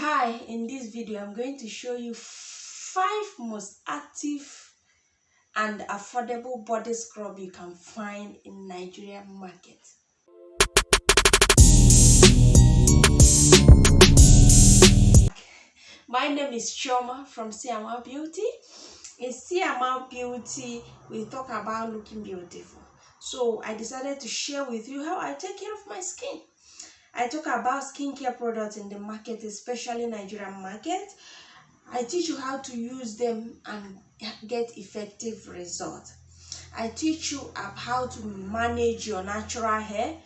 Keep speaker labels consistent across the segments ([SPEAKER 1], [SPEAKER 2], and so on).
[SPEAKER 1] Hi, in this video I'm going to show you 5 most active and affordable body scrub you can find in Nigerian market. My name is Chioma from CMR Beauty. In CMR Beauty, we talk about looking beautiful. So I decided to share with you how I take care of my skin. I talk about skincare products in the market, especially Nigerian market. I teach you how to use them and get effective results. I teach you how to manage your natural hair,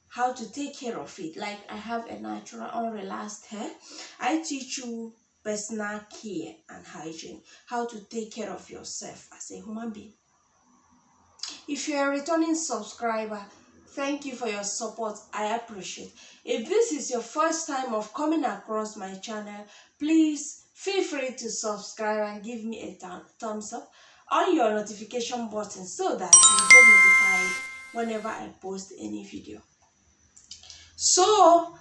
[SPEAKER 1] how to take care of it. Like I have a natural unrelaxed hair. I teach you personal care and hygiene, how to take care of yourself as a human being. If you're a returning subscriber, thank you for your support. I appreciate. If this is your first time of coming across my channel, please feel free to subscribe and give me a thumbs up on your notification button so that you get notified whenever I post any video. So,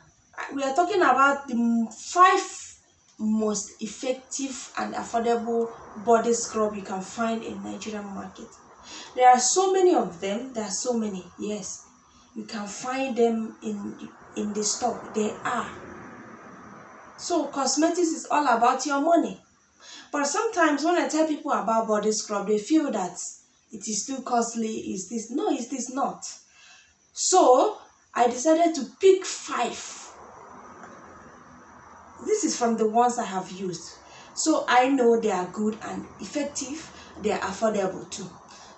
[SPEAKER 1] we are talking about the 5 most effective and affordable body scrub you can find in Nigerian market. There are so many of them. There are so many. Yes, you can find them in the stock. They are. So cosmetics is all about your money. But sometimes when I tell people about body scrub, they feel that it is too costly. Is this? No, it is not. So I decided to pick 5. This is from the ones I have used. So I know they are good and effective. They are affordable too.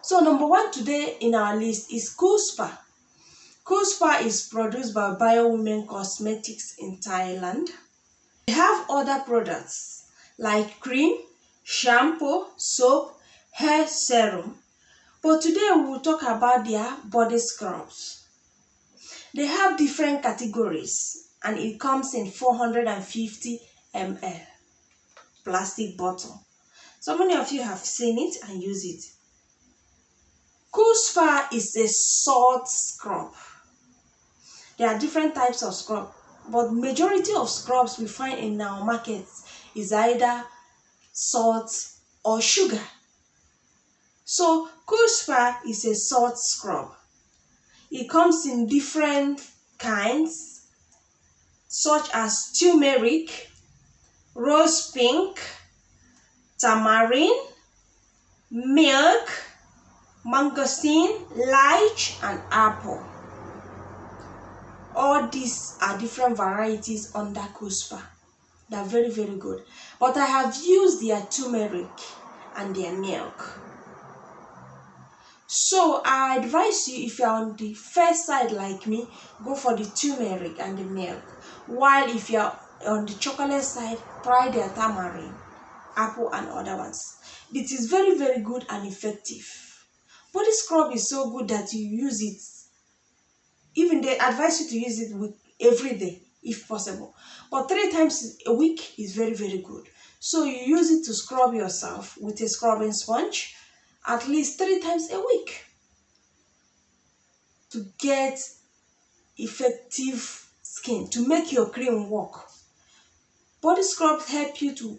[SPEAKER 1] So number 1 today in our list is Cool Spa. Cool Spa is produced by Bio Women Cosmetics in Thailand. They have other products like cream, shampoo, soap, hair serum. But today we will talk about their body scrubs. They have different categories and it comes in 450 ml plastic bottle. So many of you have seen it and use it. Cool Spa is a salt scrub. There are different types of scrub, but majority of scrubs we find in our markets is either salt or sugar. So Cool Spa is a salt scrub. It comes in different kinds such as turmeric, rose pink, tamarind, milk, mangosteen, lychee, and apple. All these are different varieties under Cool Spa. They are very, very good. But I have used their turmeric and their milk. So I advise you, if you're on the first side like me, go for the turmeric and the milk. While if you're on the chocolate side, try their tamarind, apple, and other ones. It is very, very good and effective. Body scrub is so good that you use it. Even they advise you to use it every day if possible. But 3 times a week is very, very good. So you use it to scrub yourself with a scrubbing sponge at least 3 times a week to get effective skin, to make your cream work. Body scrubs help you to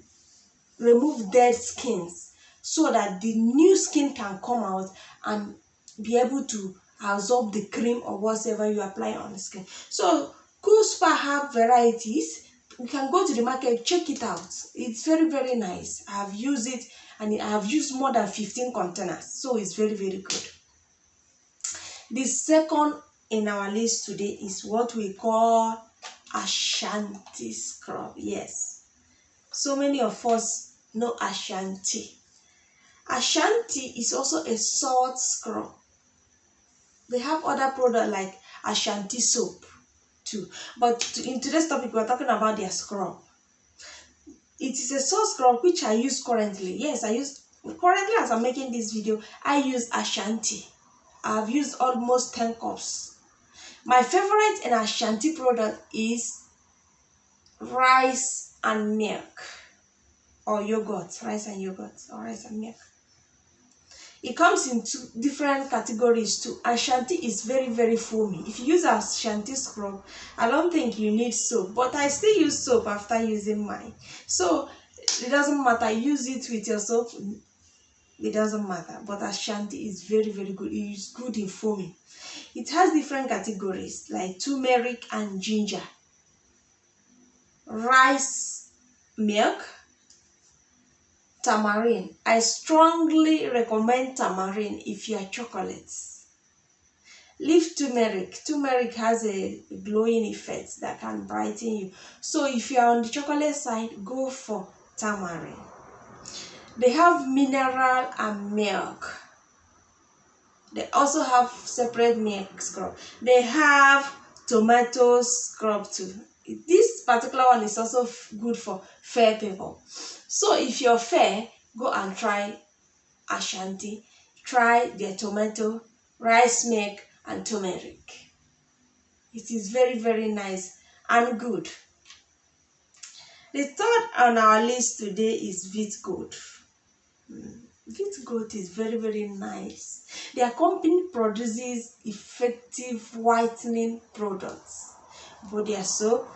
[SPEAKER 1] remove dead skins so that the new skin can come out and be able to absorb the cream or whatever you apply on the skin. So Cool Spa have varieties. You can go to the market, check it out. It's very, very nice. I have used it and I have used more than 15 containers. So it's very, very good. The second in our list today is what we call Ashanti scrub. Yes. So many of us know Ashanti. Ashanti is also a salt scrub. They have other products like Ashanti soap too. But in today's topic, we're talking about their scrub. It is a salt scrub which I use currently. Yes, currently as I'm making this video, I use Ashanti. I've used almost 10 cups. My favorite in Ashanti product is rice and milk or yogurt, rice and yogurt or rice and milk. It comes in two different categories too. Ashanti is very, very foamy. If you use Ashanti scrub, I don't think you need soap, but I still use soap after using mine. So it doesn't matter, use it with your soap, it doesn't matter. But Ashanti is very, very good. It is good in foaming. It has different categories like turmeric and ginger, rice milk, tamarind. I strongly recommend tamarind if you are chocolates. Leave turmeric. Turmeric has a glowing effect that can brighten you. So if you are on the chocolate side, go for tamarind. They have mineral and milk. They also have separate milk scrub. They have tomato scrub too. This particular one is also good for fair people. So if you're fair, go and try Ashanti. Try their tomato, rice milk, and turmeric. It is very, very nice and good. The third on our list today is Vit Gold. Vit Gold is very, very nice. Their company produces effective whitening products. But their soap,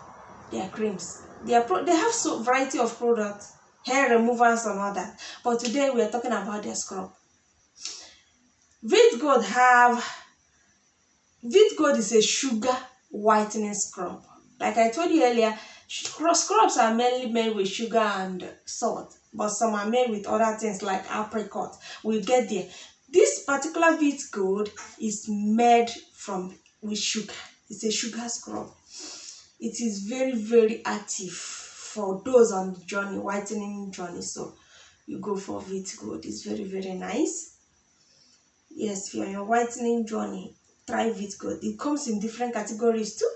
[SPEAKER 1] their creams, they have so variety of products, hair removers and all that. But today we are talking about their scrub. Vit Gold is a sugar whitening scrub. Like I told you earlier, scrubs are mainly made with sugar and salt, but some are made with other things like apricot. We'll get there. This particular Vit Gold is made with sugar. It's a sugar scrub. It is very, very active for those on the journey, whitening journey. So you go for Vit Gold. It's very, very nice. Yes, if you're on your whitening journey, try Vit Gold. It comes in different categories too,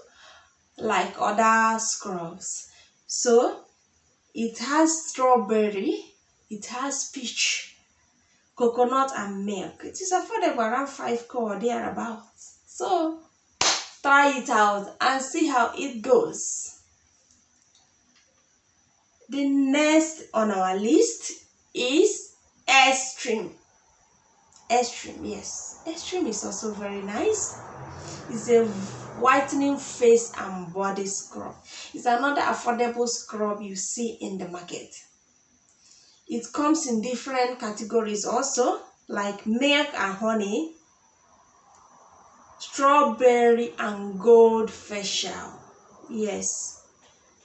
[SPEAKER 1] like other scrubs. So it has strawberry, it has peach, coconut and milk. It is affordable, around 5K or thereabouts. So try it out and see how it goes. The next on our list is Extreme. Extreme, yes. Extreme is also very nice. It's a whitening face and body scrub. It's another affordable scrub you see in the market. It comes in different categories also, like milk and honey, strawberry and gold facial. Yes,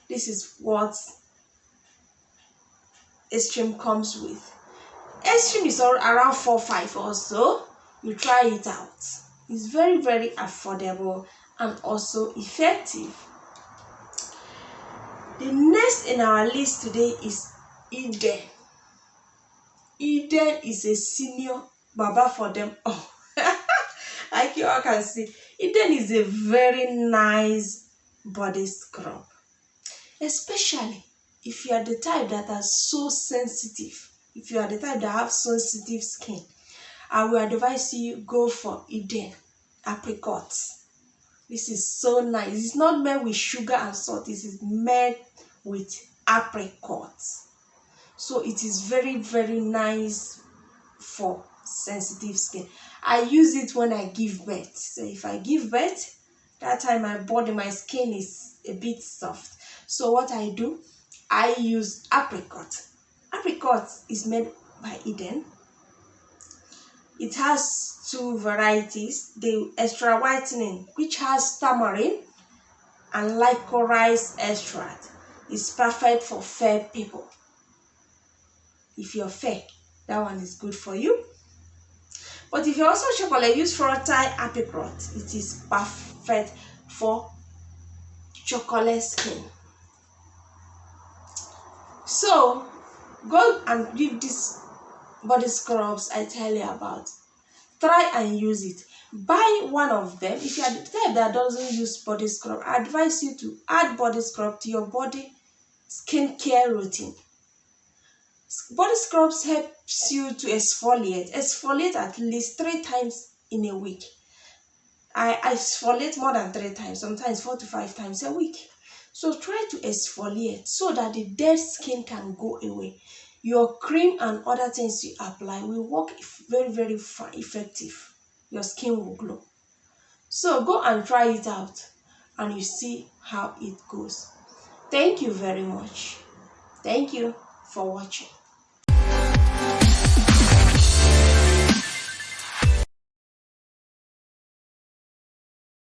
[SPEAKER 1] this is what Extreme comes with. Extreme is around 4-5 also. You try it out. It's very, very affordable and also effective. The next in our list today is Eden. Eden is a senior baba for them all. Like you all can see, Eden is a very nice body scrub, especially if you are the type that are so sensitive. If you are the type that have sensitive skin, I will advise you go for Eden apricot. This is so nice. It's not made with sugar and salt. This is made with apricot. So it is very, very nice for sensitive skin. I use it when I give birth. So if I give birth, that time my skin is a bit soft. So what I do, I use apricot. Apricot is made by Eden. It has two varieties, the extra whitening, which has tamarind and licorice extract. It's perfect for fair people. If you're fair, that one is good for you. But if you're also chocolate, use fertile apricot. It is perfect for chocolate skin. So go and give this body scrubs I tell you about. Try and use it. Buy one of them. If you are the type that doesn't use body scrub, I advise you to add body scrub to your body skincare routine. Body scrubs helps you to exfoliate. Exfoliate at least 3 times in a week. I exfoliate more than 3 times, sometimes 4 to 5 times a week. So try to exfoliate so that the dead skin can go away. your cream and other things you apply will work very, very effective. Your skin will glow. So go and try it out and you see how it goes. Thank you very much. Thank you for watching.